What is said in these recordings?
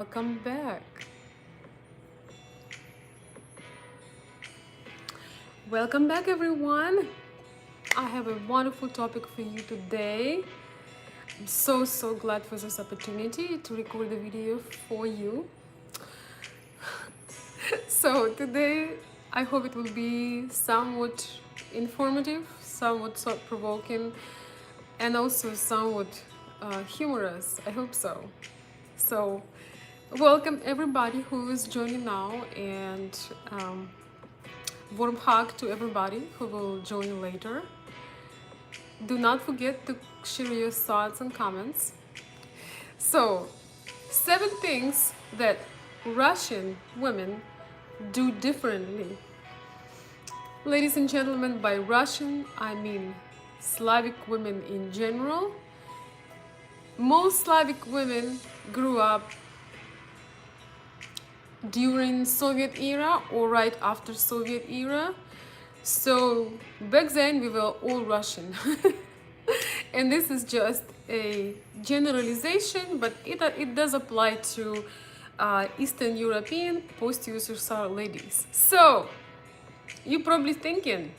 Welcome back. Welcome back, everyone. I have a wonderful topic for you today. I'm so glad for this opportunity to record the video for you. So today, I hope it will be somewhat informative, somewhat thought-provoking, and also somewhat humorous. I hope so. So, welcome everybody who is joining now, and warm hug to everybody who will join later. Do not forget to share your thoughts and comments. So, 7 things that Russian women do differently. Ladies and gentlemen, by Russian, I mean Slavic women in general. Most Slavic women grew up during Soviet era or right after Soviet era. So back then we were all Russian. And this is just a generalization, but it does apply to Eastern European post-USSR ladies. So you're probably thinking,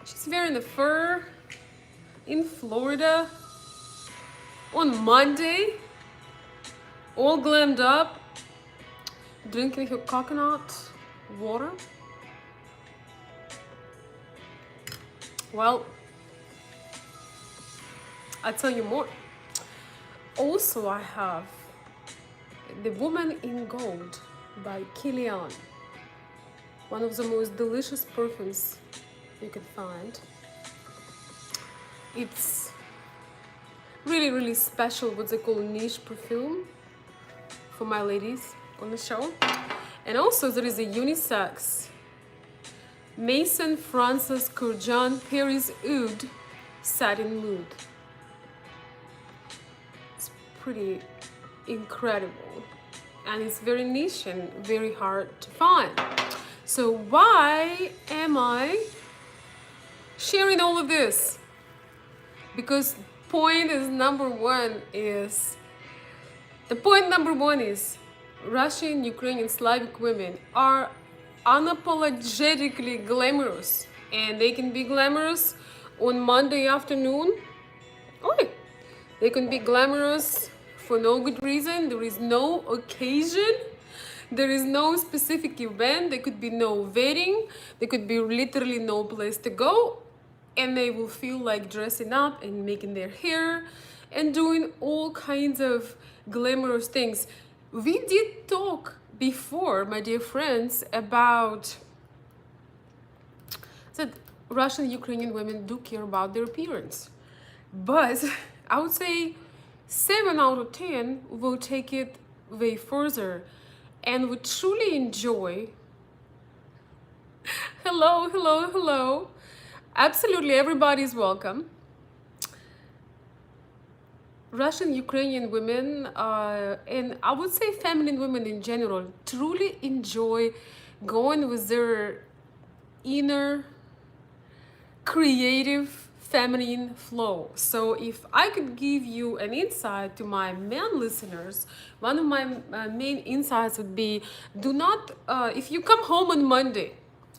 she's wearing a fur in Florida on Monday, all glammed up, drinking her coconut water. Well, I'll tell you more. Also, I have The Woman in Gold by Kilian, one of the most delicious perfumes you can find. It's really special, what they call niche perfume for my ladies on the show. And also there is a unisex Mason Francis Kurjan Paris Oud Satin Mood. It's pretty incredible, and it's very niche and very hard to find. So why am I sharing all of this? Because point number one is Russian, Ukrainian, Slavic women are unapologetically glamorous, and they can be glamorous on Monday afternoon. Okay, they can be glamorous for no good reason. There is no occasion. There is no specific event. There could be no wedding. There could be literally no place to go, and they will feel like dressing up and making their hair and doing all kinds of glamorous things. We did talk before, my dear friends, about that Russian Ukrainian women do care about their appearance. But I would say 7 out of 10 will take it way further and would truly enjoy. Hello. Absolutely, everybody is welcome. Russian Ukrainian women, and I would say feminine women in general, truly enjoy going with their inner creative feminine flow. So if I could give you an insight to my men listeners, one of my main insights would be, do not, if you come home on Monday,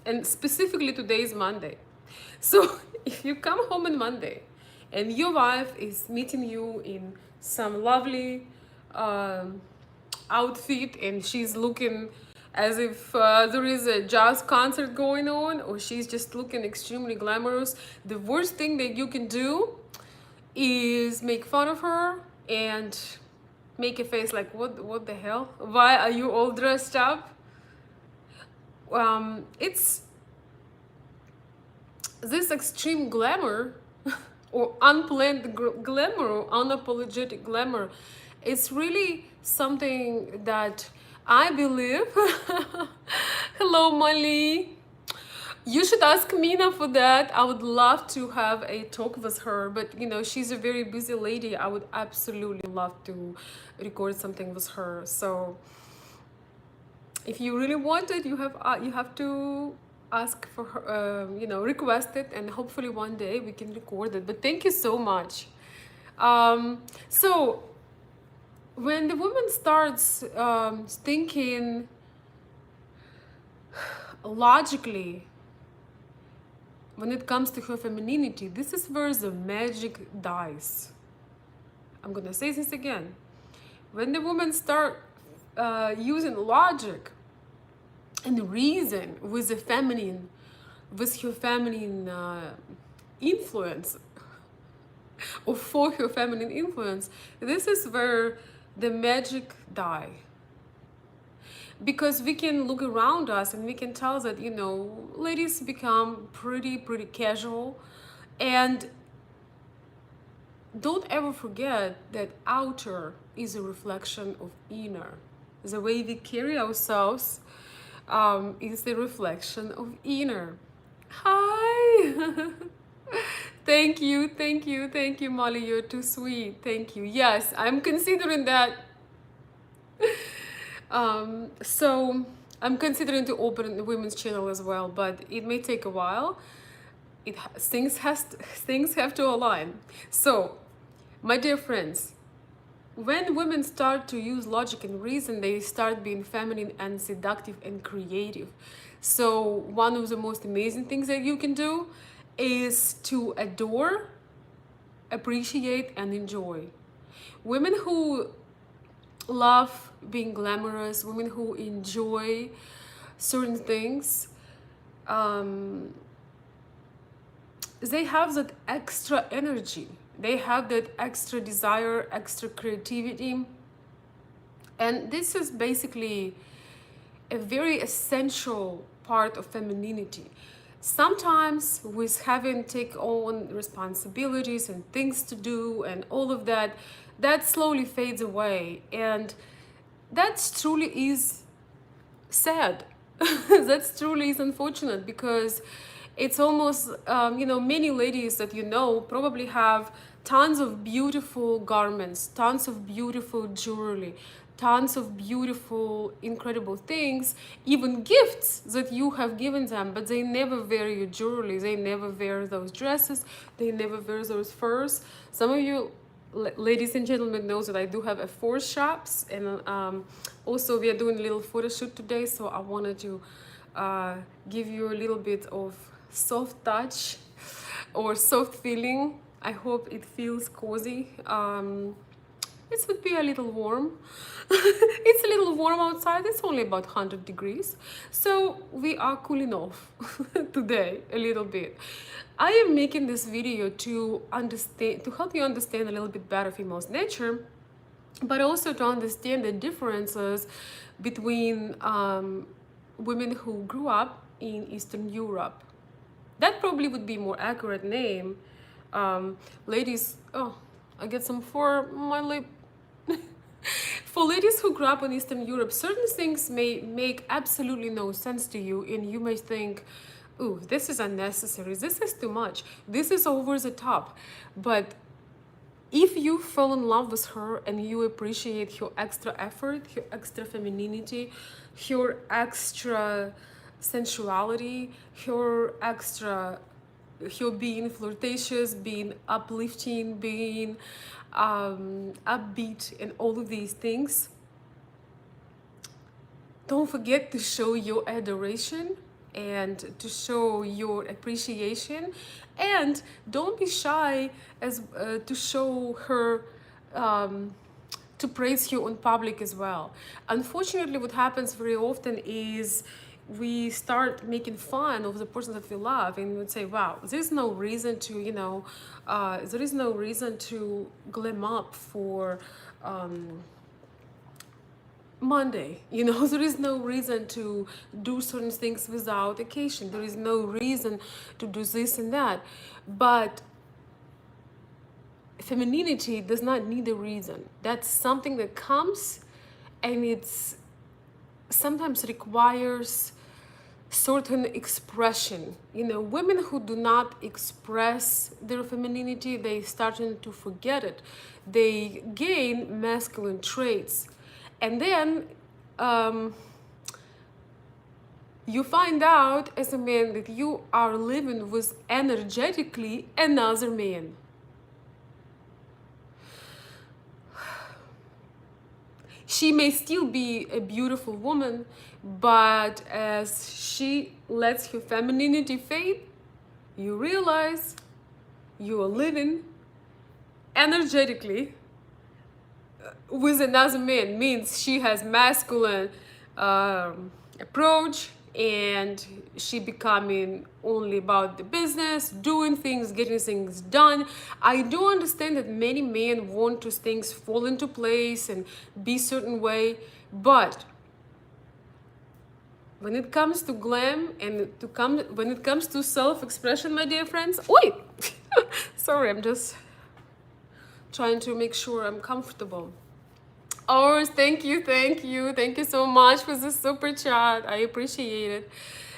and specifically today is Monday, so if you come home on Monday and your wife is meeting you in some lovely outfit, and she's looking as if there is a jazz concert going on, or she's just looking extremely glamorous, the worst thing that you can do is make fun of her and make a face like, what the hell? Why are you all dressed up? It's this extreme glamour or unplanned glamour or unapologetic glamour. It's really something that I believe. Hello, Molly. You should ask Mina for that. I would love to have a talk with her, but you know, she's a very busy lady. I would absolutely love to record something with her. So if you really want it, you have to ask for her, request it, and hopefully one day we can record it. But thank you so much. So when the woman starts thinking logically when it comes to her femininity, this is where the magic dies. I'm gonna say this again. When the woman start using logic and reason with the feminine, with her feminine influence, or for her feminine influence, this is where the magic die. Because we can look around us and we can tell that, you know, ladies become pretty casual. And don't ever forget that outer is a reflection of inner. The way we carry ourselves is the reflection of inner. Hi. Thank you, Molly. You're too sweet. Thank you. Yes, I'm considering that. So I'm considering to open the women's channel as well, but it may take a while. Things have to align. So, my dear friends, when women start to use logic and reason, they start being feminine and seductive and creative. So one of the most amazing things that you can do is to adore, appreciate, and enjoy. Women who love being glamorous, women who enjoy certain things, they have that extra energy. They have that extra desire, extra creativity. And this is basically a very essential part of femininity. Sometimes with having take on responsibilities and things to do and all of that, that slowly fades away. And that truly is sad. That truly is unfortunate, because it's almost, many ladies that you know probably have tons of beautiful garments, tons of beautiful jewelry, tons of beautiful, incredible things, even gifts that you have given them, but they never wear your jewelry, they never wear those dresses, they never wear those furs. Some of you ladies and gentlemen knows that I do have a 4 shops, and also we are doing a little photo shoot today, so I wanted to give you a little bit of soft touch or soft feeling. I hope it feels cozy. It would be a little warm. It's a little warm outside. It's only about 100 degrees. So we are cooling off today a little bit. I am making this video to help you understand a little bit better female's nature, but also to understand the differences between women who grew up in Eastern Europe. That probably would be more accurate name. Ladies, oh, I get some for my lip. For ladies who grew up in Eastern Europe, certain things may make absolutely no sense to you, and you may think, ooh, this is unnecessary, this is too much, this is over the top. But if you fall in love with her and you appreciate her extra effort, her extra femininity, her extra sensuality, her being flirtatious, being uplifting, being upbeat, and all of these things, don't forget to show your adoration and to show your appreciation, and don't be shy as to show her to praise her in public as well. Unfortunately, what happens very often is we start making fun of the person that we love, and we would say, wow, there's no reason to, there is no reason to glam up for Monday, there is no reason to do certain things without occasion. There is no reason to do this and that. But femininity does not need a reason. That's something that comes, and it's sometimes requires certain expression. Women who do not express their femininity, they starting to forget it. They gain masculine traits, and then you find out as a man that you are living with energetically another man. She may still be a beautiful woman, but as she lets her femininity fade, you realize you are living energetically with another man. Means she has masculine approach, and she becoming only about the business, doing things, getting things done. I do understand that many men want to things fall into place and be certain way, but when it comes to glam and when it comes to self-expression, my dear friends, oi, sorry, I'm just trying to make sure I'm comfortable. Oh, thank you so much for the super chat. I appreciate it.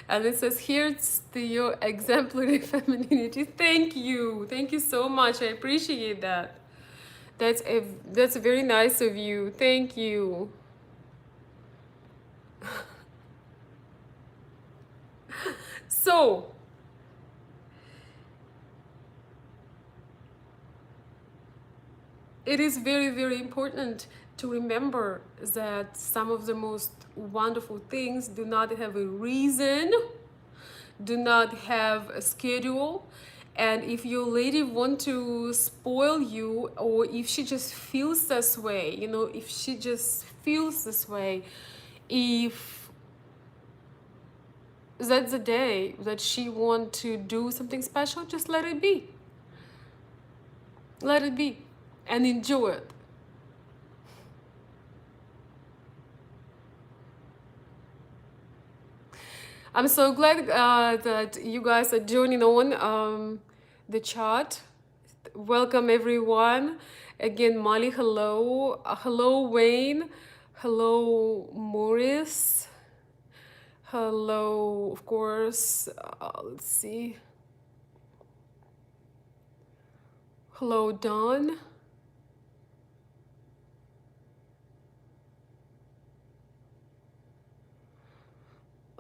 And it says, here's to your exemplary femininity. Thank you so much. I appreciate that. That's very nice of you. Thank you. So, it is very, very important to remember that some of the most wonderful things do not have a reason, do not have a schedule. And if your lady want to spoil you, or if she just feels this way, you know, if she just feels this way, if that's the day that she want to do something special, just let it be. Let it be and enjoy it. I'm so glad that you guys are joining on the chat. Welcome everyone. Again, Molly, hello. Hello, Wayne. Hello, Maurice. Hello, of course. Let's see. Hello, Dawn.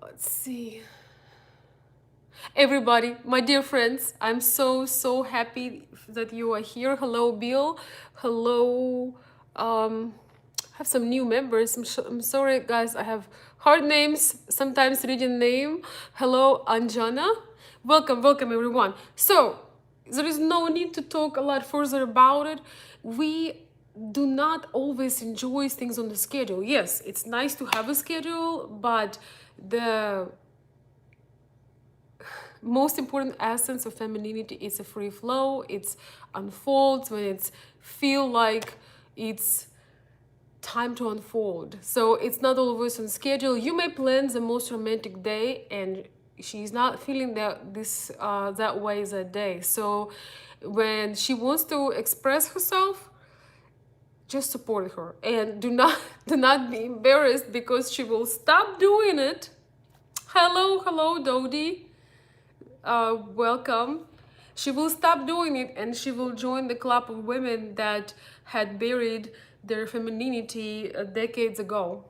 Let's see. Everybody, my dear friends, I'm so happy that you are here. Hello, Bill. Hello. I have some new members. I'm sorry, guys. I have hard names. Sometimes reading name. Hello, Anjana. Welcome, everyone. So there is no need to talk a lot further about it. We do not always enjoy things on the schedule. Yes, it's nice to have a schedule, but the most important essence of femininity is a free flow. It's unfolds when it's feel like it's time to unfold. So it's not always on schedule. You may plan the most romantic day and she's not feeling that way that day. So when she wants to express herself, just support her and do not be embarrassed because she will stop doing it. Hello, Dodi. Welcome. She will stop doing it and she will join the club of women that had buried their femininity decades ago,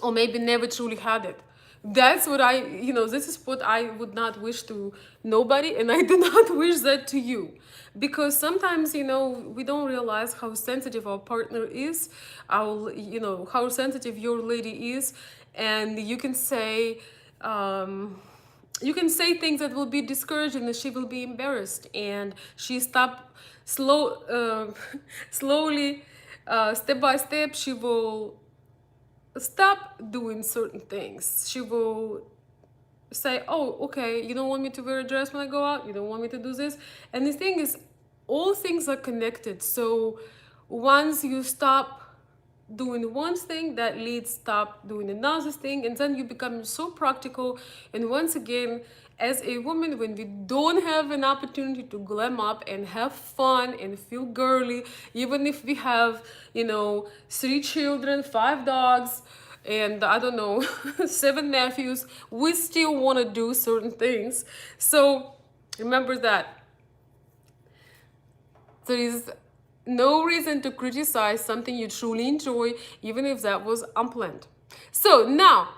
or maybe never truly had it. That's what this is what I would not wish to nobody, and I do not wish that to you. Because sometimes, we don't realize how sensitive our partner is, how sensitive your lady is, and you can say things that will be discouraging and she will be embarrassed, and she slowly, step by step, she will stop doing certain things. She will say, oh, okay, you don't want me to wear a dress when I go out, you don't want me to do this. And the thing is, all things are connected. So once you stop doing one thing, that leads stop doing another thing, and then you become so practical. And once again, as a woman, when we don't have an opportunity to glam up and have fun and feel girly, even if we have 3 children, 5 dogs, and I don't know 7 nephews, we still want to do certain things. So remember that there is no reason to criticize something you truly enjoy, even if that was unplanned. So now,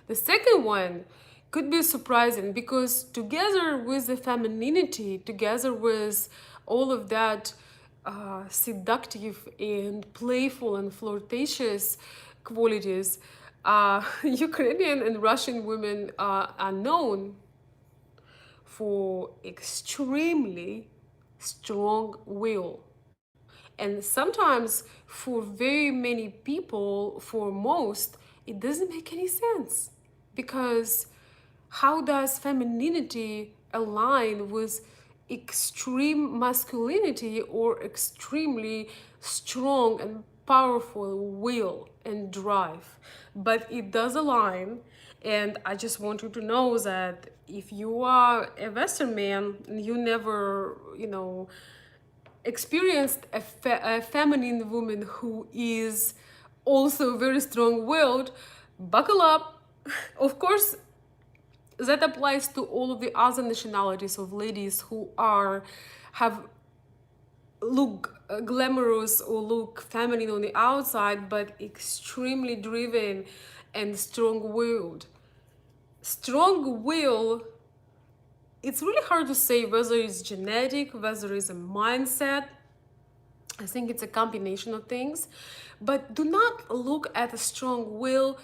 the second one could be surprising, because together with the femininity, together with all of that seductive and playful and flirtatious qualities, Ukrainian and Russian women are known for extremely strong will. And sometimes, for very many people, for most, it doesn't make any sense. Because how does femininity align with extreme masculinity or extremely strong and powerful will and drive? But it does align. And I just want you to know that if you are a Western man and you never, experienced a feminine woman who is also very strong-willed, buckle up. Of course, that applies to all of the other nationalities of ladies who have look glamorous or look feminine on the outside, but extremely driven and strong-willed. Strong will, it's really hard to say whether it's genetic, whether it's a mindset. I think it's a combination of things. But do not look at a strong will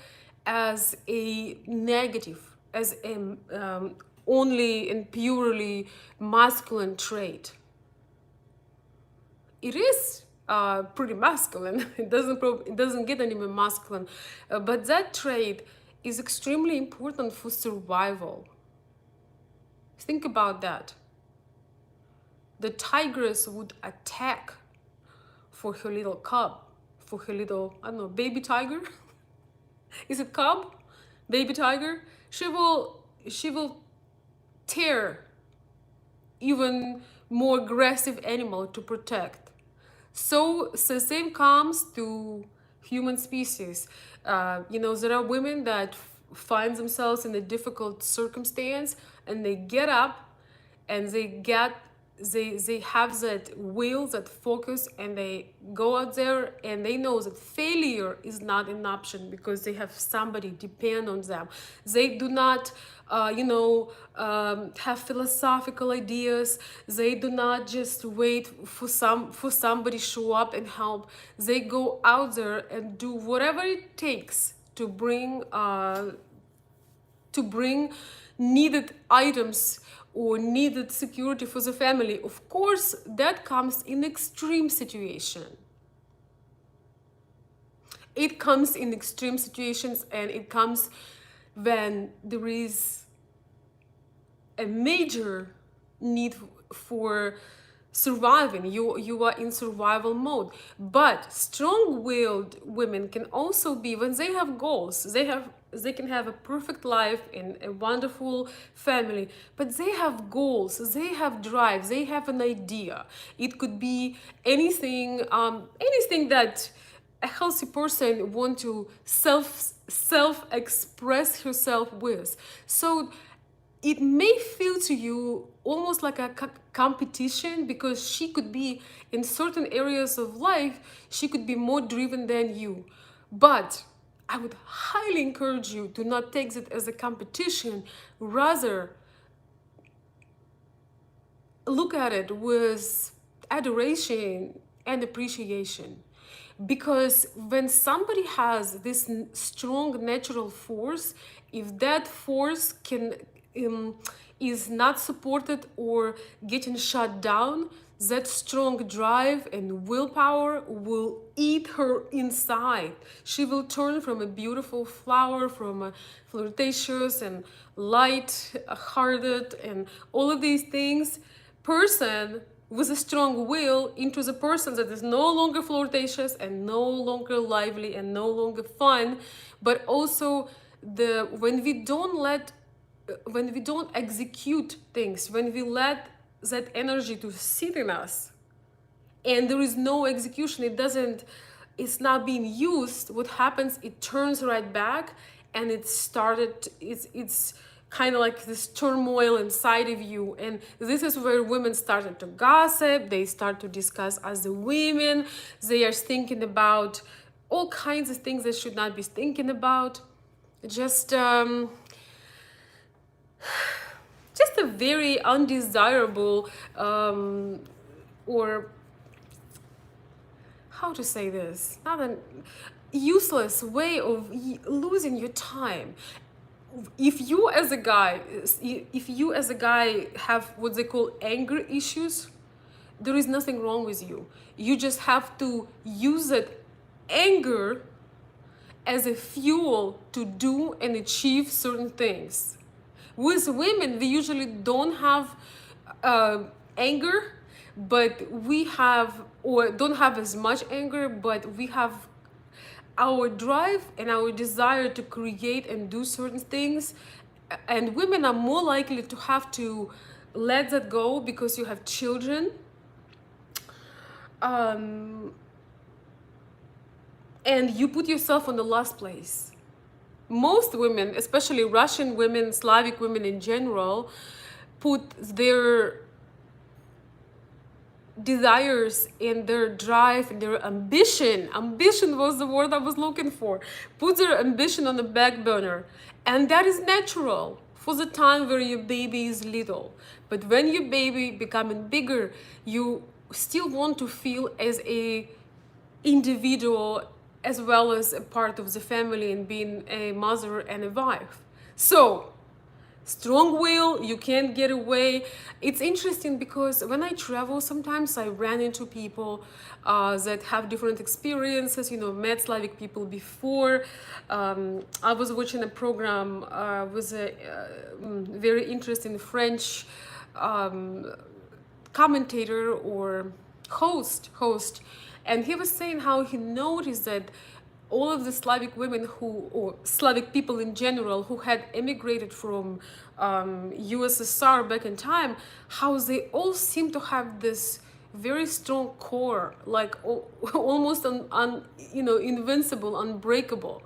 as a negative, as a only and purely masculine trait. It is pretty masculine. It doesn't get any more masculine, but that trait is extremely important for survival. Think about that. The tigress would attack for her little cub, for her little, I don't know, baby tiger. Is it cub? Baby tiger? She will tear even more aggressive animal to protect. So the same comes to human species. There are women that find themselves in a difficult circumstance and they get up and they have that will, that focus, and they go out there and they know that failure is not an option because they have somebody depend on them. They do not have philosophical ideas. They do not just wait for somebody show up and help. They go out there and do whatever it takes to bring needed items or needed security for the family. Of course, that comes in extreme situation. It comes in extreme situations, and it comes when there is a major need for surviving. You are in survival mode. But strong-willed women can also be, when they have goals, they can have a perfect life and a wonderful family, but they have goals, they have drive, they have an idea. It could be anything that a healthy person want to self-express herself with. So it may feel to you almost like a competition, because she could be in certain areas of life, she could be more driven than you. But I would highly encourage you to not take it as a competition. Rather, look at it with adoration and appreciation. Because when somebody has this strong natural force, if that force is not supported or getting shut down, that strong drive and willpower will eat her inside. She will turn from a beautiful flower, from a flirtatious and light-hearted and all of these things person with a strong will, into the person that is no longer flirtatious and no longer lively and no longer fun. But also when we don't execute things, when we let that energy to sit in us and there is no execution, it's not being used, what happens, it turns right back, and it's kind of like this turmoil inside of you. And this is where women started to gossip, they start to discuss as the women, they are thinking about all kinds of things they should not be thinking about. Just a very undesirable or how to say this, not an useless way of losing your time. If you as a guy have what they call anger issues, there is nothing wrong with you. You just have to use that anger as a fuel to do and achieve certain things. With women, we usually don't have anger, but we have, or don't have as much anger, but we have our drive and our desire to create and do certain things. And women are more likely to have to let that go because you have children. And you put yourself on the last place. Most women, especially Russian women, Slavic women in general, put their desires and their drive and their ambition was the word I was looking for, put their ambition on the back burner. And that is natural for the time where your baby is little. But when your baby becoming bigger, you still want to feel as a individual as well as a part of the family and being a mother and a wife. So strong will, you can't get away. It's interesting because when I travel, sometimes I ran into people that have different experiences, met Slavic people before. I was watching a program with a very interesting French commentator or host, and he was saying how he noticed that all of the Slavic women or Slavic people in general who had immigrated from USSR back in time, how they all seem to have this very strong core, like almost invincible, unbreakable.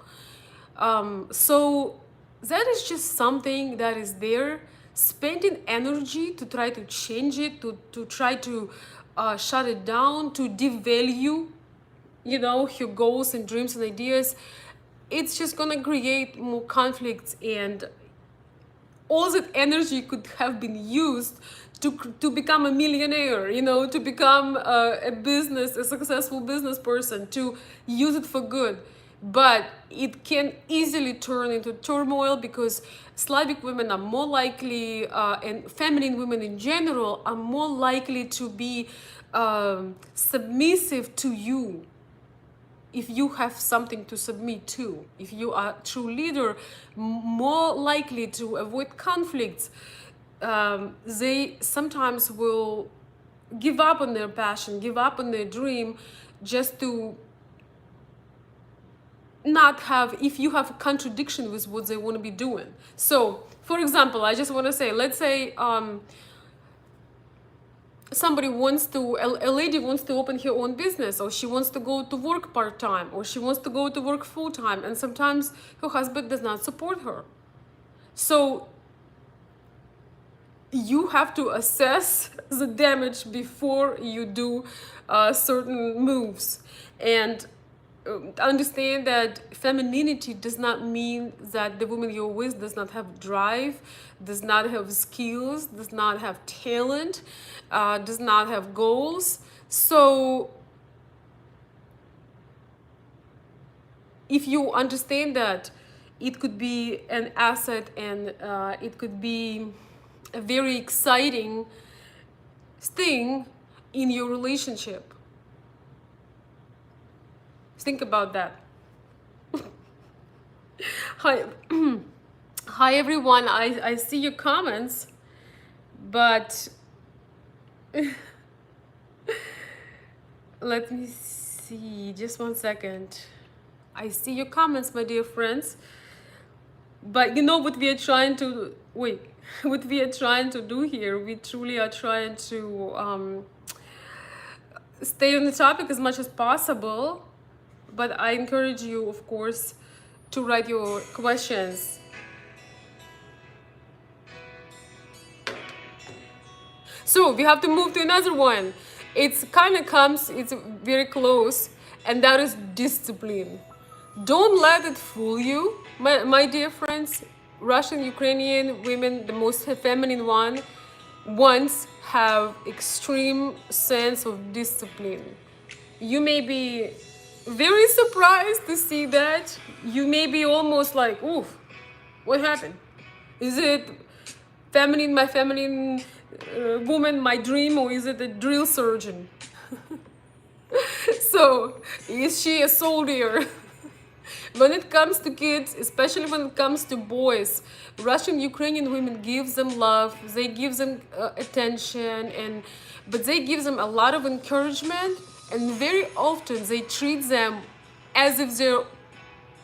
So that is just something that is there. Spending energy to try to change it, to try to shut it down, to devalue your goals and dreams and ideas, it's just gonna create more conflicts, and all that energy could have been used to become a millionaire, to become a successful business person, to use it for good. But it can easily turn into turmoil because Slavic women are more likely, and feminine women in general, are more likely to be submissive to you. If you have something to submit to, if you are a true leader, more likely to avoid conflicts. They sometimes will give up on their passion, give up on their dream, just to not have, if you have a contradiction with what they want to be doing. So, for example, I just want to say, let's say somebody wants to, a lady wants to open her own business, or she wants to go to work part-time, or she wants to go to work full-time, and sometimes her husband does not support her. So you have to assess the damage before you do certain moves, and understand that femininity does not mean that the woman you're with does not have drive, does not have skills, does not have talent, does not have goals. So if you understand that, it could be an asset, and it could be a very exciting thing in your relationship. Think about that. Hi, hi everyone. I see your comments, but let me see. Just one second. I see your comments, my dear friends. But you know what we are trying to what we are trying to do here. We truly are trying to stay on the topic as much as possible. But I encourage you, of course, to write your questions. So we have to move to another one. It's very close, and that is discipline. Don't let it fool you, my dear friends. Russian, Ukrainian women, the most feminine ones have extreme sense of discipline. You may be very surprised to see that. You may be almost like, oof, what happened? Is it my feminine woman, my dream, or is it a drill surgeon? So, is she a soldier? When it comes to kids, especially when it comes to boys, Russian Ukrainian women gives them love, they give them attention, but they give them a lot of encouragement, and very often they treat them as if they're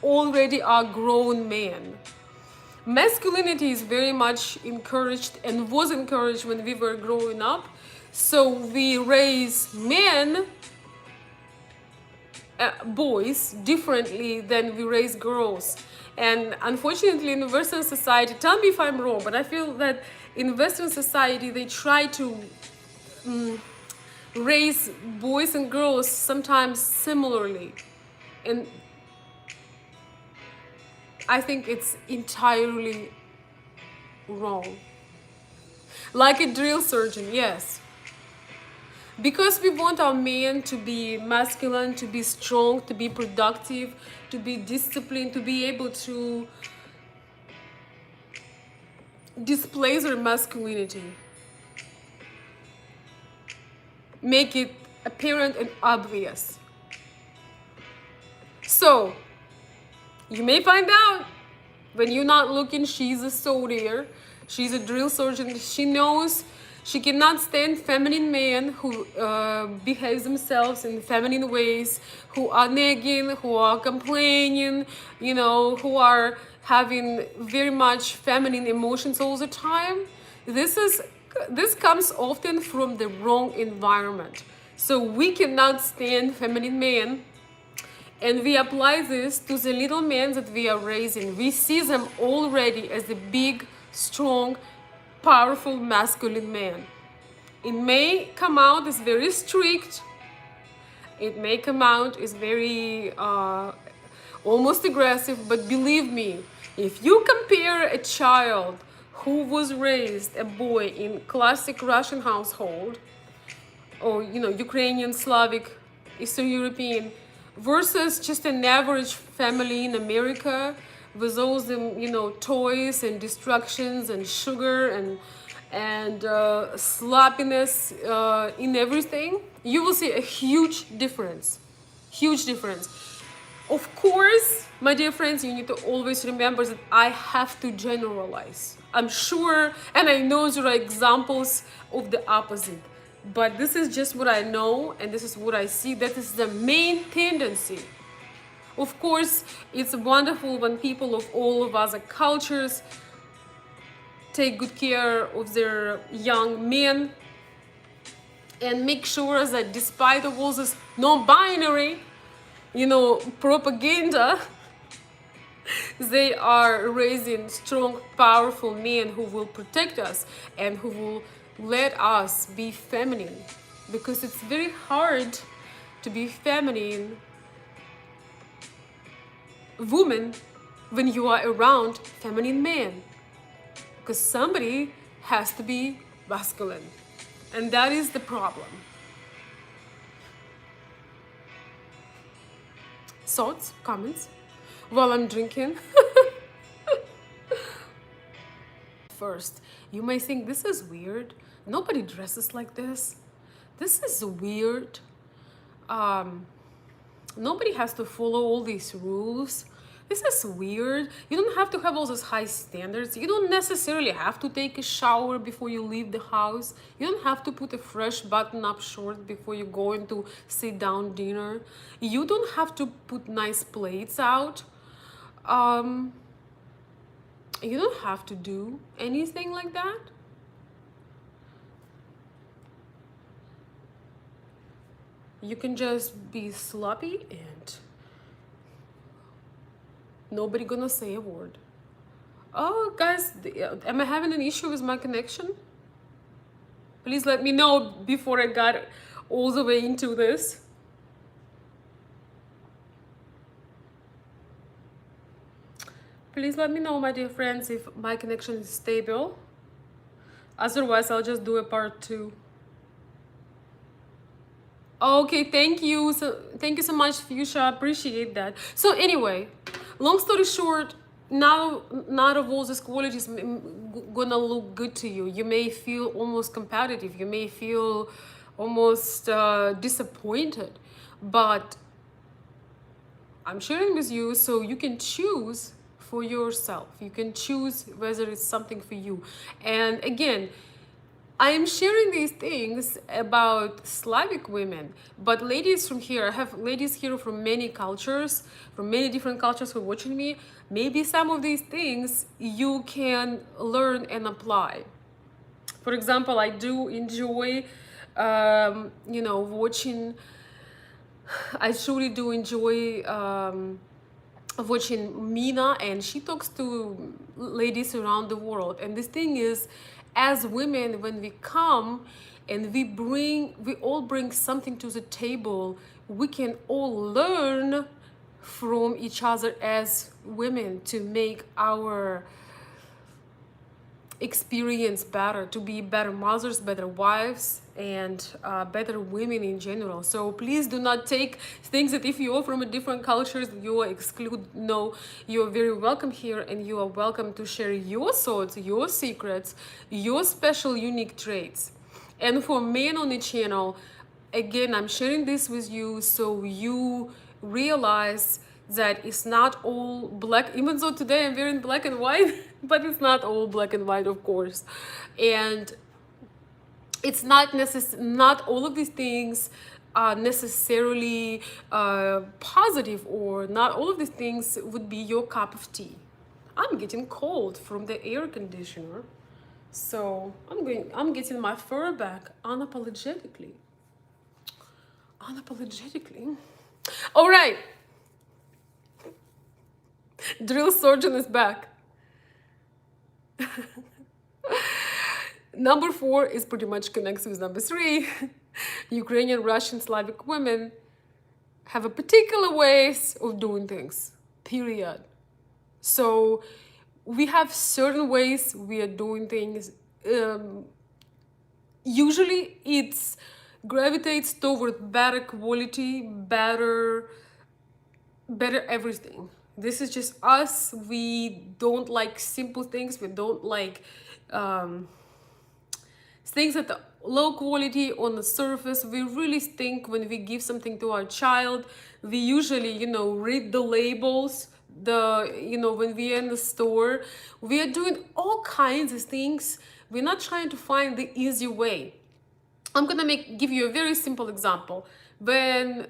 already a grown man. Masculinity is very much encouraged and was encouraged when we were growing up. So we raise men, boys, differently than we raise girls. And unfortunately, in Western society, tell me if I'm wrong, but I feel that in Western society, they try to raise boys and girls sometimes similarly. And I think it's entirely wrong. Like a drill surgeon, yes. Because we want our men to be masculine, to be strong, to be productive, to be disciplined, to be able to display their masculinity. Make it apparent and obvious. So, you may find out when you're not looking, she's a soldier, she's a drill surgeon. She knows she cannot stand feminine men who behave themselves in feminine ways, who are nagging, who are complaining, who are having very much feminine emotions all the time. This comes often from the wrong environment. So we cannot stand feminine men. And we apply this to the little men that we are raising. We see them already as a big, strong, powerful, masculine man. It may come out as very strict. It may come out as very almost aggressive. But believe me, if you compare a child who was raised, a boy in classic Russian household, or Ukrainian, Slavic, Eastern European, versus just an average family in America with all the toys and distractions and sugar and sloppiness in everything, you will see a huge difference. Huge difference. Of course, my dear friends, you need to always remember that I have to generalize. I'm sure, and I know there are examples of the opposite. But this is just what I know, and this is what I see. That is the main tendency. Of course, it's wonderful when people of all of other cultures take good care of their young men and make sure that despite of all this non-binary, propaganda, they are raising strong, powerful men who will protect us and who will let us be feminine, because it's very hard to be feminine woman when you are around feminine men, because somebody has to be masculine, and that is the problem. Thoughts, comments while I'm drinking? First, you may think this is weird. Nobody dresses like this. This is weird. Nobody has to follow all these rules. This is weird. You don't have to have all those high standards. You don't necessarily have to take a shower before you leave the house. You don't have to put a fresh button-up short before you go into sit-down dinner. You don't have to put nice plates out. You don't have to do anything like that. You can just be sloppy and nobody gonna say a word. Oh, guys, am I having an issue with my connection? Please let me know before I got all the way into this. Please let me know, my dear friends, if my connection is stable. Otherwise, I'll just do a part 2. Okay, thank you. So thank you so much, Fuchsia. Appreciate that. So anyway, long story short, now not of all these qualities gonna look good to you. You may feel almost competitive. You may feel almost disappointed, but I'm sharing with you so you can choose for yourself. You can choose whether it's something for you. And again, I am sharing these things about Slavic women, but ladies from here, I have ladies here from many cultures, from many different cultures who are watching me. Maybe some of these things you can learn and apply. For example, I do enjoy, watching. I truly do enjoy watching Mina, and she talks to ladies around the world. And this thing is, as women, when we come and we all bring something to the table, we can all learn from each other as women to make our experience better, to be better mothers, better wives, and better women in general. So please do not take things that if you're from a different cultures you are exclude. No, you're very welcome here, and you are welcome to share your thoughts, your secrets, your special unique traits. And for men on the channel, again, I'm sharing this with you so you realize that it's not all black, even though today I'm wearing black and white, but it's not all black and white, of course. And it's not all of these things are necessarily positive, or not all of these things would be your cup of tea. I'm getting cold from the air conditioner, so I'm getting my fur back unapologetically. All right, drill sergeant is back. Number 4 is pretty much connects with number 3. Ukrainian, Russian, Slavic women have a particular ways of doing things, period. So we have certain ways we are doing things. Usually it's gravitates toward better quality, better everything. This is just us. We don't like simple things. We don't like things that are low quality on the surface. We really think when we give something to our child, we usually, read the labels. When we are in the store, we are doing all kinds of things. We're not trying to find the easy way. I'm gonna give you a very simple example. When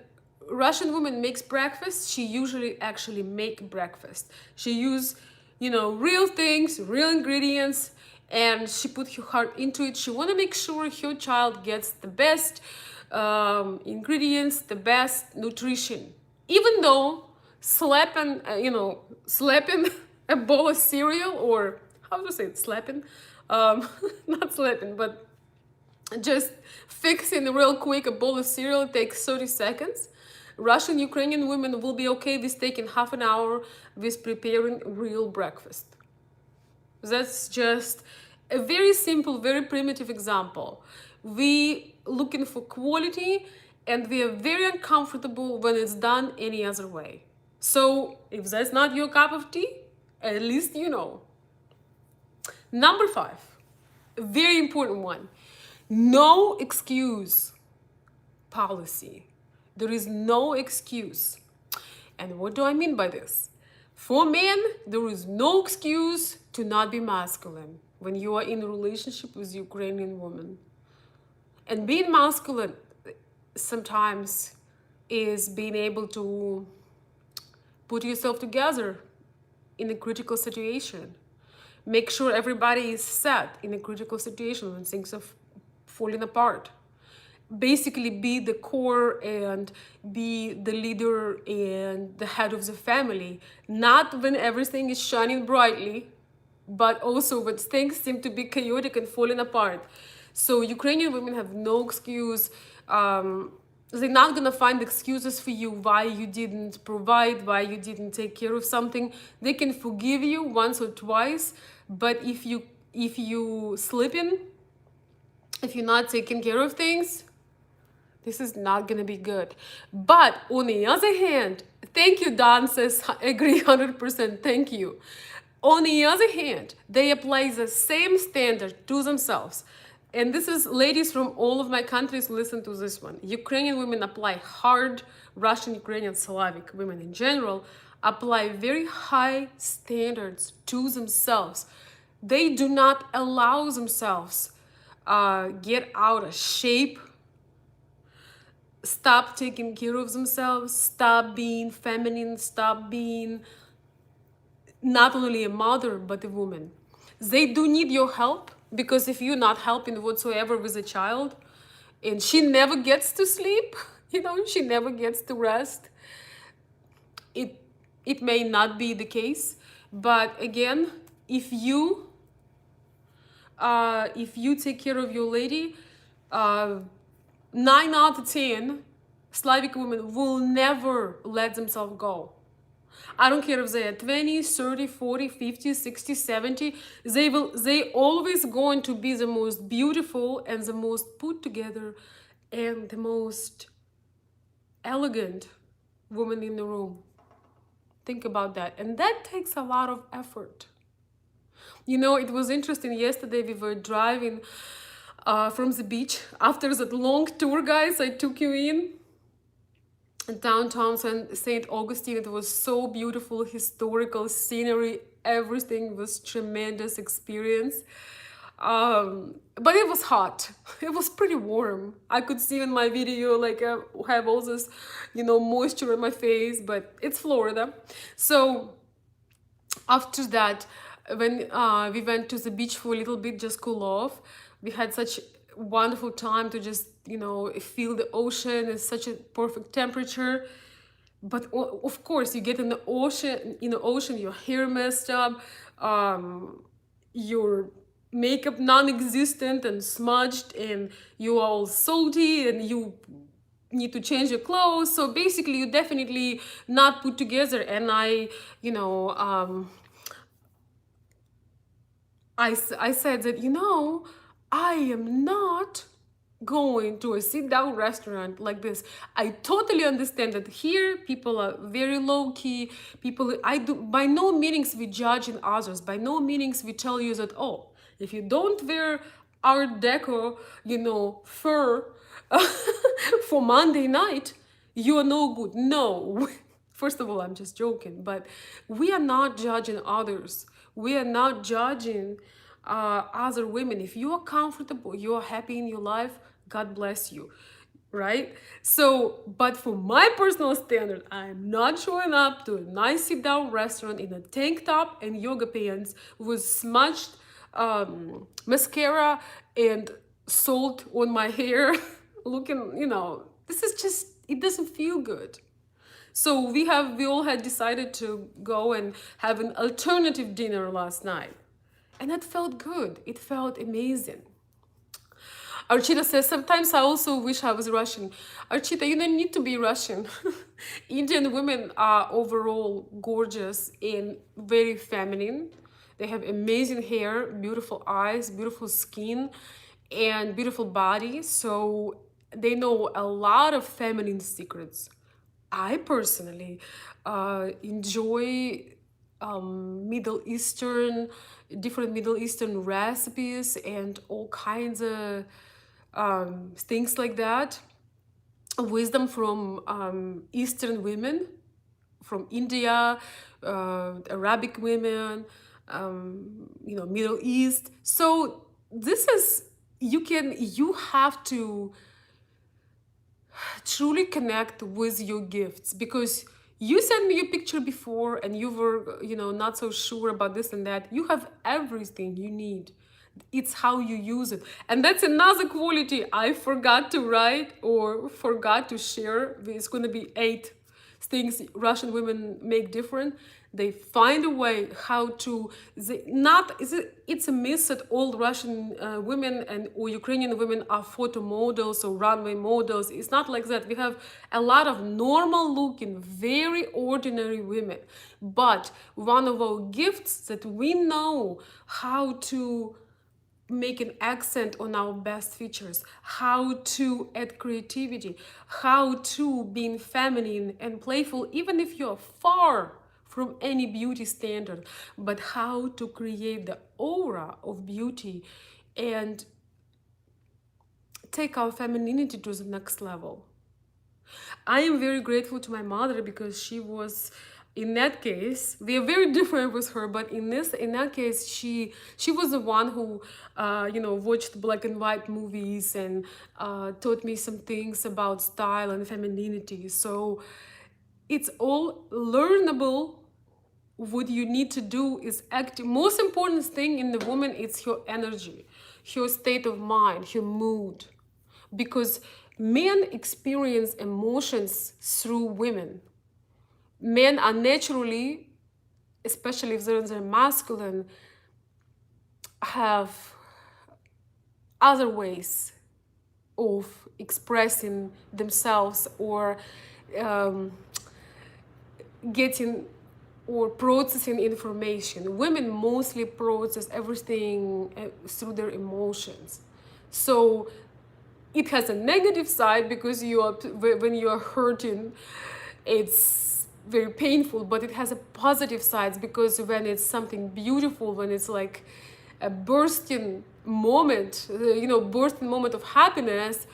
Russian woman makes breakfast, she usually actually make breakfast. She use, real things, real ingredients, and she put her heart into it. She want to make sure her child gets the best ingredients, the best nutrition. Even though slapping a bowl of cereal, or how to say it, slapping, not slapping, but just fixing real quick a bowl of cereal takes 30 seconds. Russian, Ukrainian women will be okay with taking half an hour with preparing real breakfast. That's just a very simple, very primitive example. We looking for quality, and we are very uncomfortable when it's done any other way. So if that's not your cup of tea, at least you know. Number 5, a very important one. No excuse policy. There is no excuse. And what do I mean by this? For men, there is no excuse to not be masculine when you are in a relationship with a Ukrainian woman. And being masculine sometimes is being able to put yourself together in a critical situation. Make sure everybody is set in a critical situation when things are falling apart. Basically be the core and be the leader and the head of the family. Not when everything is shining brightly, but also when things seem to be chaotic and falling apart. So Ukrainian women have no excuse. They're not gonna find excuses for you why you didn't provide, why you didn't take care of something. They can forgive you once or twice, but if you slipping, if you're not taking care of things, This is not gonna be good. But on the other hand, thank you, Don says, agree 100%, thank you. On the other hand, they apply the same standard to themselves. And this is ladies from all of my countries, listen to this one. Ukrainian women apply hard, Russian, Ukrainian, Slavic women in general apply very high standards to themselves. They do not allow themselves get out of shape, stop taking care of themselves, stop being feminine, stop being not only a mother but a woman. They do need your help, because if you're not helping whatsoever with a child and she never gets to sleep, she never gets to rest, it may not be the case. But again, if you take care of your lady, 9 out of 10 Slavic women will never let themselves go. I don't care if they are 20, 30, 40, 50, 60, 70. They always going to be the most beautiful and the most put together and the most elegant woman in the room. Think about that. And that takes a lot of effort. It was interesting. Yesterday we were driving from the beach. After that long tour, guys, I took you in downtown St. Augustine. It was so beautiful, historical scenery. Everything was tremendous experience. But it was hot. It was pretty warm. I could see in my video, like I have all this, moisture in my face, but it's Florida. So after that, when we went to the beach for a little bit, just cool off, we had such wonderful time to just feel the ocean. It's such a perfect temperature. But of course, you get in the ocean, your hair messed up, your makeup non-existent and smudged, and you are all salty, and you need to change your clothes. So basically, you definitely not put together. And I said that, I am not going to a sit-down restaurant like this. I totally understand that here people are very low-key. By no means we judge in others. By no means we tell you that, oh, if you don't wear Art Deco, fur for Monday night, you are no good. No. First of all, I'm just joking, but we are not judging others. We are not judging other women. If you are comfortable, you are happy in your life, God bless you, right? So, but for my personal standard, I'm not showing up to a nice sit-down restaurant in a tank top and yoga pants with smudged mascara and salt on my hair, looking, this is just, it doesn't feel good. So we all had decided to go and have an alternative dinner last night. And it felt good. It felt amazing. Archita says, sometimes I also wish I was Russian. Archita, you don't need to be Russian. Indian women are overall gorgeous and very feminine. They have amazing hair, beautiful eyes, beautiful skin, and beautiful body. So they know a lot of feminine secrets. I personally enjoy different Middle Eastern recipes and all kinds of things like that. Wisdom from Eastern women, from India, Arabic women, Middle East. So this is, you have to truly connect with your gifts, because you sent me a picture before and you were not so sure about this and that. You have everything you need. It's how you use it. And that's another quality I forgot to write or forgot to share. It's going to be 8 things Russian women make different. They find a way how to, it's a myth that all Russian women or Ukrainian women are photo models or runway models. It's not like that. We have a lot of normal looking, very ordinary women. But one of our gifts that we know how to make an accent on our best features, how to add creativity, how to being feminine and playful, even if you're far from any beauty standard, but how to create the aura of beauty and take our femininity to the next level. I am very grateful to my mother because she was, in that case, we are very different with her, but in that case, she was the one who, watched black and white movies and taught me some things about style and femininity. So it's all learnable. What you need to do is act. Most important thing in the woman is her energy, her state of mind, her mood, because men experience emotions through women. Men are naturally, especially if they're masculine, have other ways of expressing themselves or um, getting or processing information. Women mostly process everything through their emotions. So it has a negative side because when you are hurting, it's very painful, but it has a positive side because when it's something beautiful, when it's like a bursting moment, bursting moment of happiness,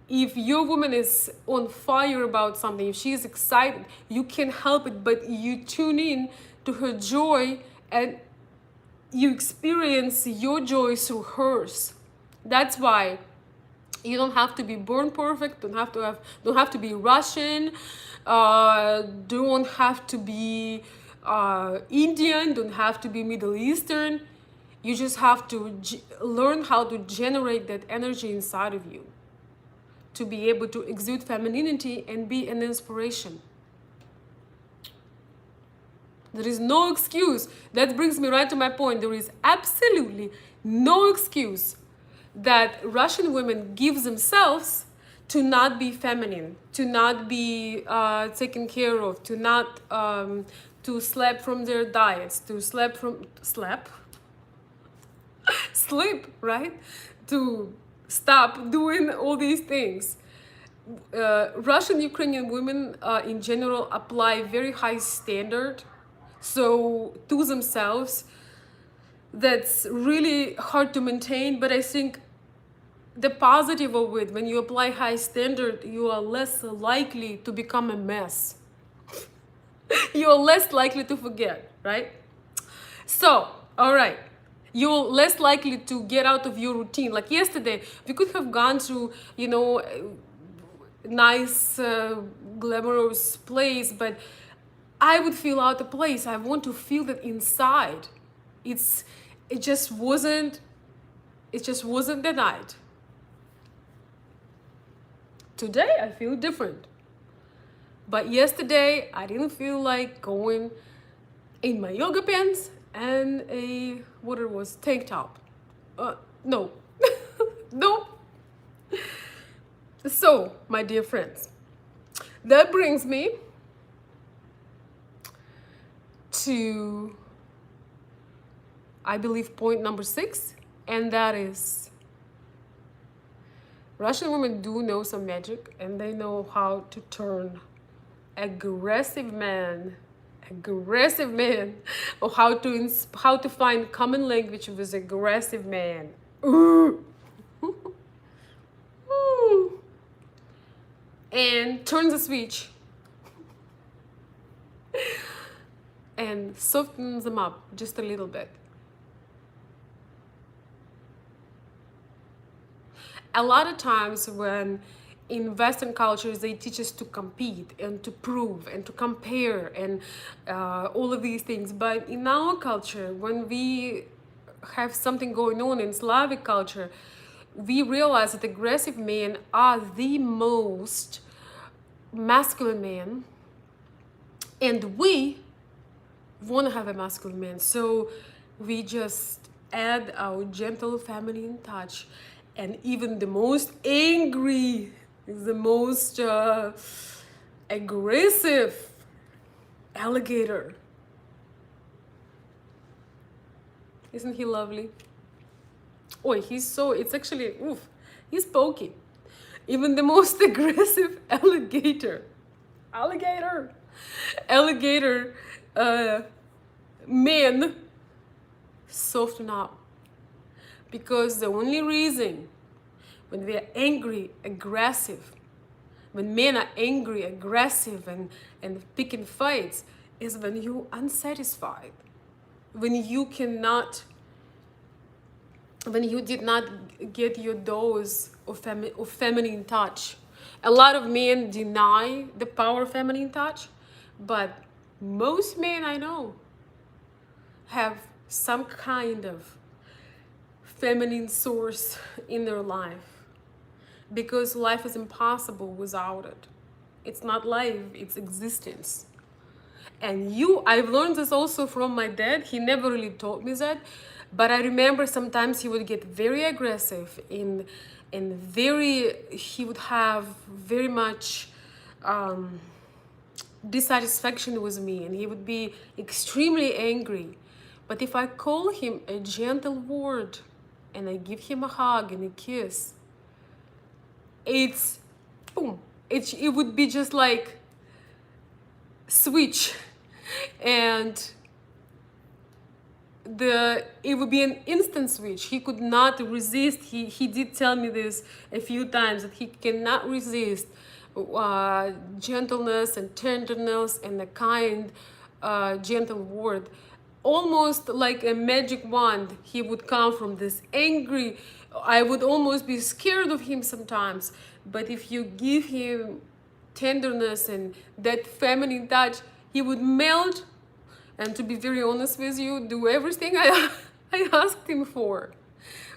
if your woman is on fire about something, if she is excited, you can't help it, but you tune in to her joy and you experience your joy through hers. That's why you don't have to be born perfect, don't have to be Russian, don't have to be Indian, don't have to be Middle Eastern. You just have to learn how to generate that energy inside of you to be able to exude femininity and be an inspiration. There is no excuse. That brings me right to my point. There is absolutely no excuse that Russian women give themselves to not be feminine, to not be taken care of, to not to slap from their diets, to sleep, right? To stop doing all these things. Russian Ukrainian women in general apply very high standard, so to themselves, that's really hard to maintain. But I think the positive of it, when you apply high standard, you are less likely to become a mess. You are less likely to forget, right? So, all right, you're less likely to get out of your routine. Like yesterday, we could have gone to, nice, glamorous place, but I would feel out of place. I want to feel that inside. It just wasn't the night. Today I feel different. But yesterday I didn't feel like going in my yoga pants and a tank top. No. No. So, my dear friends, that brings me to, I believe, point number 6, and that is Russian women do know some magic, and they know how to turn aggressive man, or how to find common language with aggressive man. Ooh. Ooh. And turn the switch and soften them up just a little bit. A lot of times when in Western cultures they teach us to compete and to prove and to compare and all of these things, but in our culture, when we have something going on in Slavic culture, we realize that aggressive men are the most masculine men, and we want to have a masculine man, so we just add our gentle feminine touch, and even the most angry, the most aggressive alligator, isn't he lovely? Oh, it's actually, oof, he's pokey. Even the most aggressive alligator, alligator men soften up. Because the only reason when we are angry, aggressive, when men are angry, aggressive, and picking fights, is when you're unsatisfied, when you cannot, when you did not get your dose of feminine touch. A lot of men deny the power of feminine touch, but most men I know have some kind of feminine source in their life, because life is impossible without it. It's not life, it's existence. And I've learned this also from my dad. He never really taught me that, but I remember sometimes he would get very aggressive he would have very much dissatisfaction with me, and he would be extremely angry. But if I call him a gentle word and I give him a hug and a kiss, it's boom. It would be just like switch, and it would be an instant switch. He could not resist. He did tell me this a few times, that he cannot resist gentleness and tenderness and a kind, gentle word. Almost like a magic wand, he would come from this angry. I would almost be scared of him sometimes. But if you give him tenderness and that feminine touch, he would melt, and to be very honest with you, do everything I asked him for.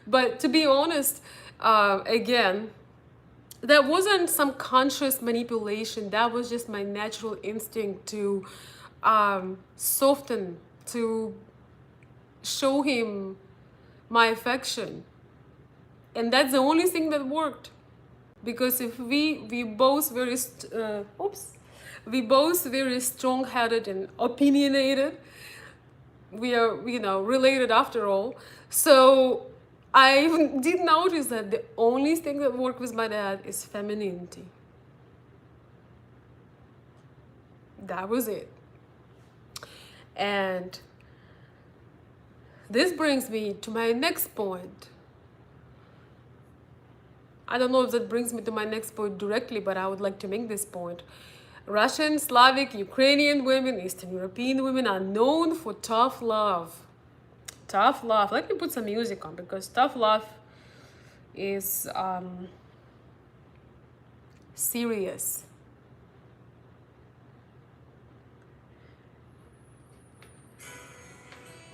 But to be honest, again, that wasn't some conscious manipulation. That was just my natural instinct to soften, to show him my affection. And that's the only thing that worked. Because if we both very strong-headed and opinionated, we are, related after all. So I even did notice that the only thing that worked with my dad is femininity. That was it. And this brings me to my next point. I don't know if that brings me to my next point directly, but I would like to make this point. Russian, Slavic, Ukrainian women, Eastern European women are known for tough love. Tough love. Let me put some music on, because tough love is serious.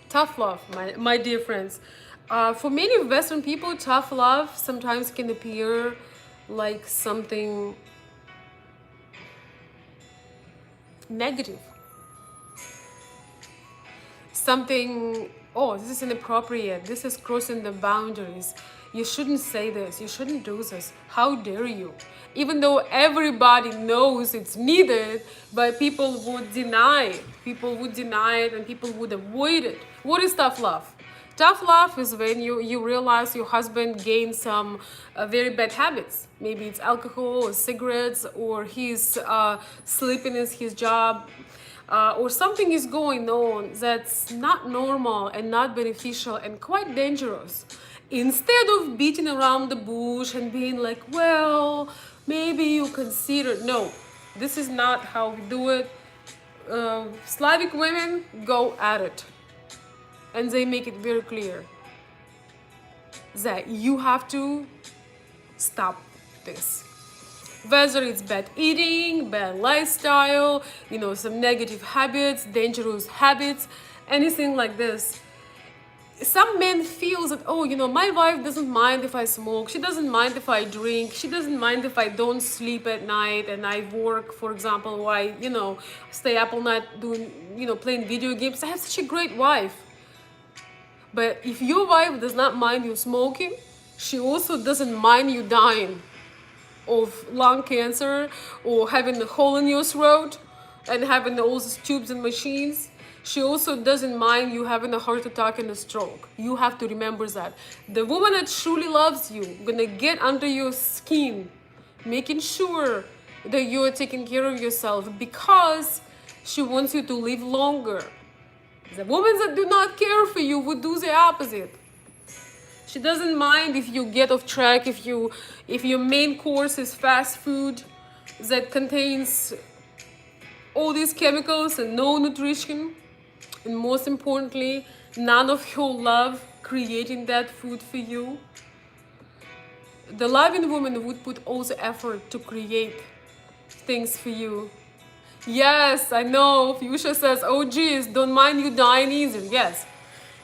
Tough love, my dear friends. For many Western people, tough love sometimes can appear like something negative. Something, oh, this is inappropriate, this is crossing the boundaries. You shouldn't say this, you shouldn't do this. How dare you? Even though everybody knows it's needed, but people would deny it. People would deny it and people would avoid it. What is tough love? Tough love is when you realize your husband gained some very bad habits. Maybe it's alcohol or cigarettes, or his sleepiness, his job, or something is going on that's not normal and not beneficial and quite dangerous. Instead of beating around the bush and being like, well, maybe you consider. No, this is not how we do it. Slavic women go at it. And they make it very clear that you have to stop this. Whether it's bad eating, bad lifestyle, some negative habits, dangerous habits, anything like this. Some men feel that, my wife doesn't mind if I smoke, she doesn't mind if I drink, she doesn't mind if I don't sleep at night and I work, for example, or I, stay up all night doing, playing video games. I have such a great wife. But if your wife does not mind you smoking, she also doesn't mind you dying of lung cancer or having a hole in your throat and having all these tubes and machines. She also doesn't mind you having a heart attack and a stroke. You have to remember that. The woman that truly loves you gonna get under your skin, making sure that you're taking care of yourself because she wants you to live longer. The women that do not care for you would do the opposite. She doesn't mind if you get off track, if your main course is fast food that contains all these chemicals and no nutrition, and most importantly, none of your love creating that food for you. The loving woman would put all the effort to create things for you. Yes, I know. Fuchsia says, oh geez, don't mind you dying either. Yes.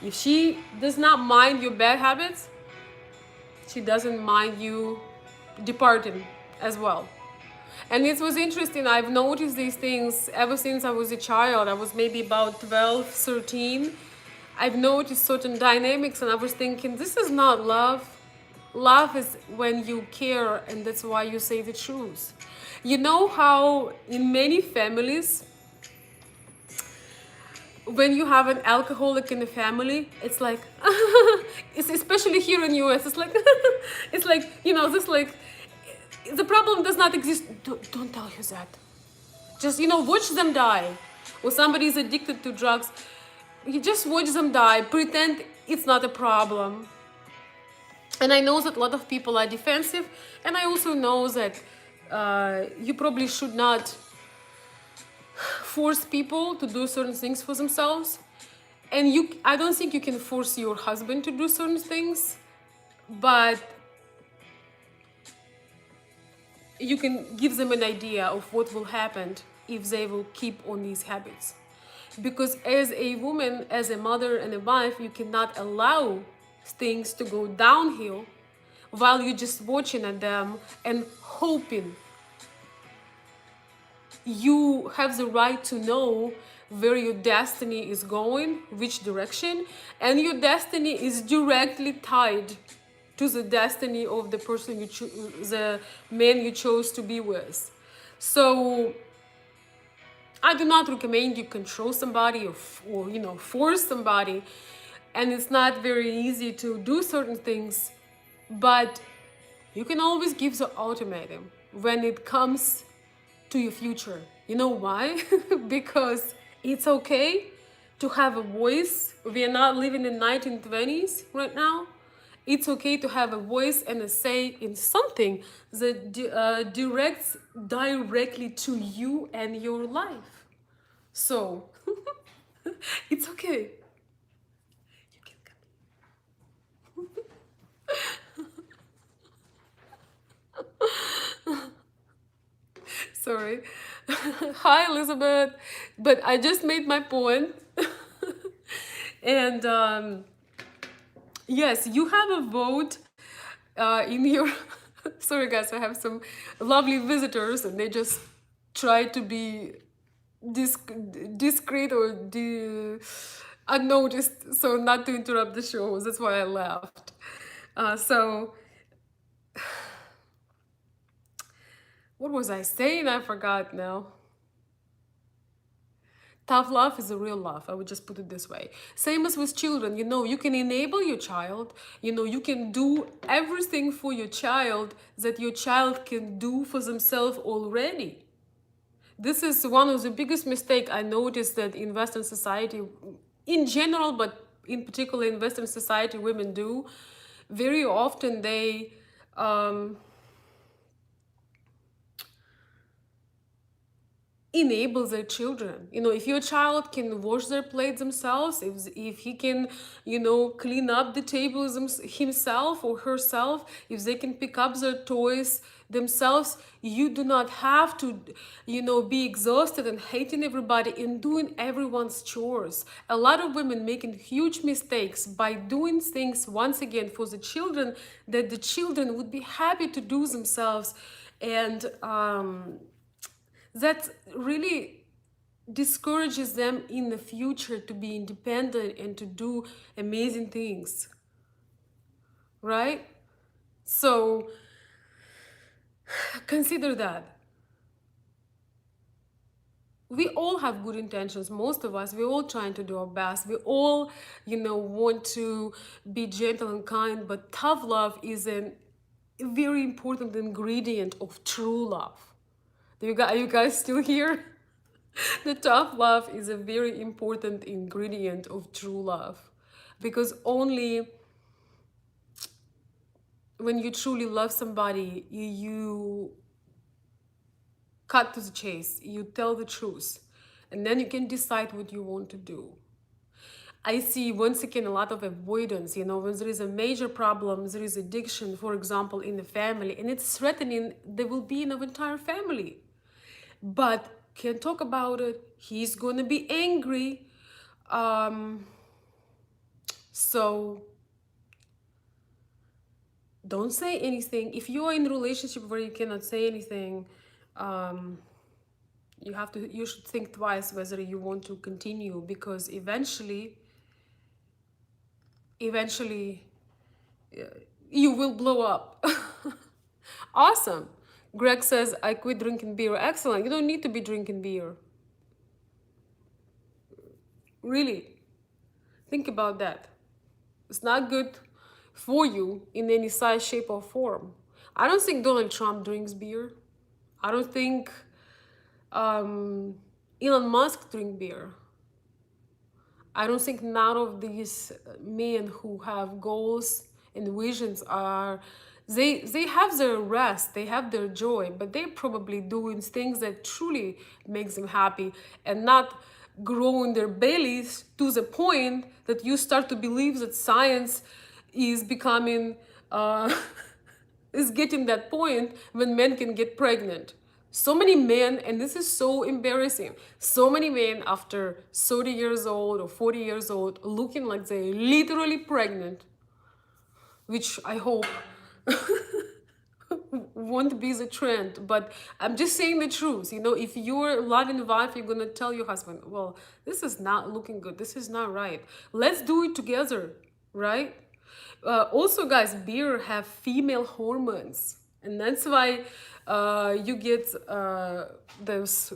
If she does not mind your bad habits, she doesn't mind you departing as well. And it was interesting. I've noticed these things ever since I was a child. I was maybe about 12, 13. I've noticed certain dynamics and I was thinking, this is not love. Love is when you care, and that's why you say the truth. You know how in many families, when you have an alcoholic in the family, it's like, it's especially here in US, it's like, it's like, you know, this like, the problem does not exist. Don't tell her that. Just, you know, watch them die. Or somebody is addicted to drugs, you just watch them die, pretend it's not a problem. And I know that a lot of people are defensive, and I also know that you probably should not force people to do certain things for themselves. And I don't think you can force your husband to do certain things, but you can give them an idea of what will happen if they will keep on these habits. Because as a woman, as a mother and a wife, you cannot allow things to go downhill while you're just watching at them and hoping. You have the right to know where your destiny is going, which direction, and your destiny is directly tied to the destiny of the person the man you chose to be with. So I do not recommend you control somebody or you know, force somebody, and it's not very easy to do certain things, but you can always give the ultimatum when it comes to your future. You know why? Because it's okay to have a voice. We are not living in 1920s right now. It's okay to have a voice and a say in something that directs directly to you and your life. So it's okay. You can come. Sorry. Hi, Elizabeth. But I just made my point. And yes, you have a vote in your... Sorry, guys, I have some lovely visitors and they just try to be discreet or unnoticed, so not to interrupt the show. That's why I laughed. So what was I saying? I forgot now. Tough love is a real love. I would just put it this way. Same as with children. You know, you can enable your child. You know, you can do everything for your child that your child can do for themselves already. This is one of the biggest mistakes I noticed that in Western society, in general, but in particular in Western society, women do. Very often they enable their children. You know, if your child can wash their plates themselves, if he can, you know, clean up the tables himself or herself, if they can pick up their toys themselves, you do not have to, you know, be exhausted and hating everybody and doing everyone's chores. A lot of women making huge mistakes by doing things once again for the children that the children would be happy to do themselves. And that really discourages them in the future to be independent and to do amazing things, right? So consider that. we all have good intentions. Most of us, we're all trying to do our best. We all, want to be gentle and kind, but tough love is a very important ingredient of true love. Are you guys still here? The tough love is a very important ingredient of true love, because only when you truly love somebody, you cut to the chase, you tell the truth, and then you can decide what you want to do. I see once again a lot of avoidance, when there is a major problem, there is addiction, for example, in the family, and it's threatening the well-being of entire family. But can't talk about it. He's gonna be angry. So don't say anything. If you're in a relationship where you cannot say anything, you should think twice whether you want to continue, because eventually you will blow up. Awesome. Greg says, I quit drinking beer. Excellent. You don't need to be drinking beer. Really. Think about that. It's not good for you in any size, shape, or form. I don't think Donald Trump drinks beer. I don't think Elon Musk drinks beer. I don't think none of these men who have goals and visions they have their rest, they have their joy, but they're probably doing things that truly makes them happy, and not growing their bellies to the point that you start to believe that science is becoming is getting that point when men can get pregnant. So many men, and this is so embarrassing, so many men after 30 years old or 40 years old looking like they're literally pregnant, which I hope won't be the trend. But I'm just saying the truth. If you're a loving wife, you're gonna tell your husband, well, this is not looking good, this is not right, let's do it together, right? Also, guys, beer have female hormones, and that's why you get those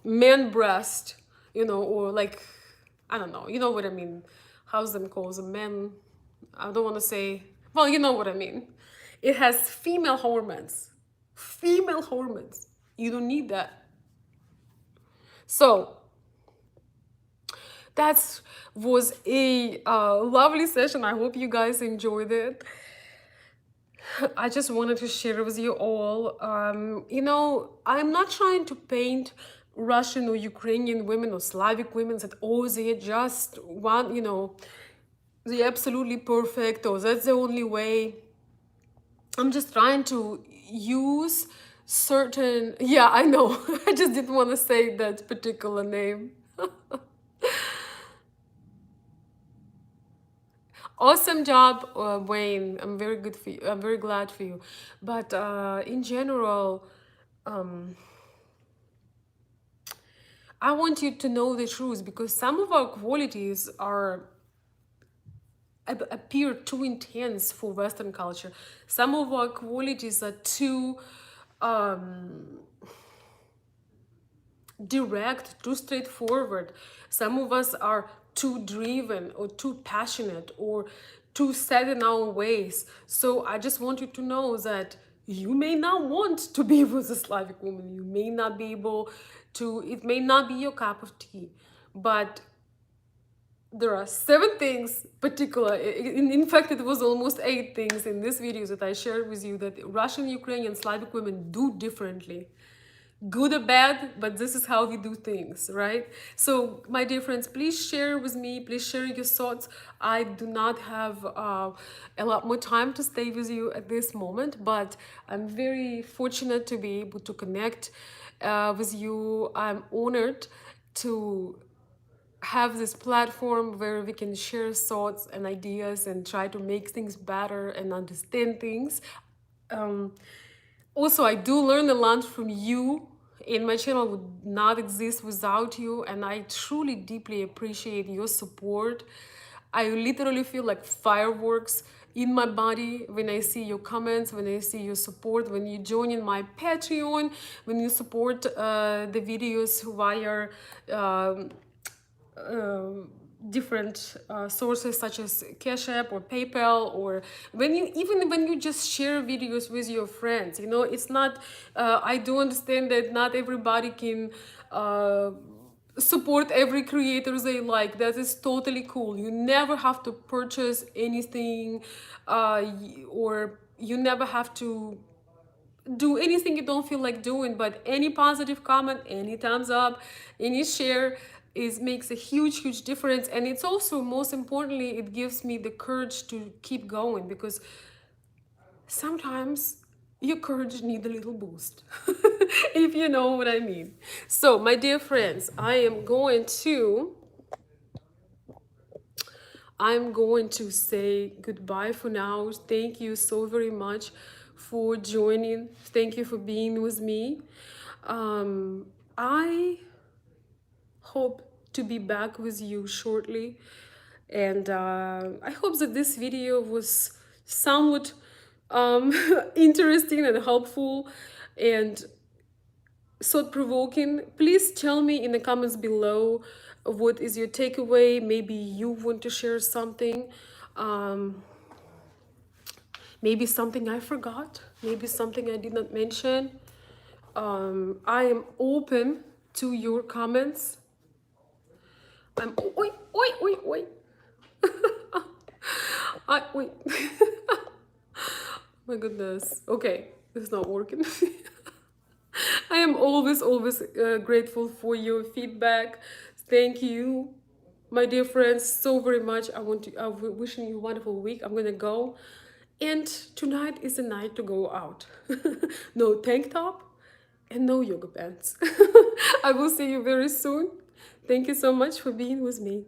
man breast, or like, I don't know, you know what I mean. How's them called? The men, I don't want to say, well, you know what I mean. It has female hormones. Female hormones. You don't need that. So that was a lovely session. I hope you guys enjoyed it. I just wanted to share with you all. I'm not trying to paint Russian or Ukrainian women or Slavic women that, they're just one, they're absolutely perfect, or that's the only way. I'm just trying to use certain, yeah, I know. I just didn't want to say that particular name. Awesome job, Wayne. I'm very good for you. I'm very glad for you. But in general, I want you to know the truth, because some of our qualities appear too intense for Western culture. Some of our qualities are too direct, too straightforward. Some of us are too driven or too passionate or too set in our ways. So I just want you to know that you may not want to be with a Slavic woman. You may not be able to, it may not be your cup of tea, but there are 7 things particular, in fact it was almost 8 things in this video that I shared with you that Russian, Ukrainian, Slavic women do differently. Good or bad, but this is how we do things, right? So my dear friends, please share with me, please share your thoughts. I do not have a lot more time to stay with you at this moment, but I'm very fortunate to be able to connect with you. I'm honored to have this platform where we can share thoughts and ideas and try to make things better and understand things. Also, I do learn a lot from you, and my channel would not exist without you, and I truly deeply appreciate your support. I literally feel like fireworks in my body when I see your comments, when I see your support, when you join in my Patreon, when you support the videos via um, different sources such as Cash App or PayPal, or when you even when you just share videos with your friends. You know, it's not. I do understand that not everybody can. Support every creator they like. That is totally cool. You never have to purchase anything, or you never have to do anything you don't feel like doing, but any positive comment, any thumbs up, any share is makes a huge difference. And it's also, most importantly, it gives me the courage to keep going, because sometimes your courage need a little boost. If you know what I mean. So my dear friends, I'm going to say goodbye for now. Thank you so very much for joining. Thank you for being with me. I hope to be back with you shortly. And I hope that this video was somewhat interesting and helpful and thought-provoking. Please tell me in the comments below what is your takeaway. Maybe you want to share something, maybe something I forgot, maybe something I did not mention. I am open to your comments. I'm oi oi oi oi. Wait. My goodness. Okay, it's not working. I am always grateful for your feedback. Thank you, my dear friends, so very much. I'm wishing you a wonderful week. I'm gonna go, and tonight is the night to go out. No tank top and no yoga pants. I will see you very soon. Thank you so much for being with me.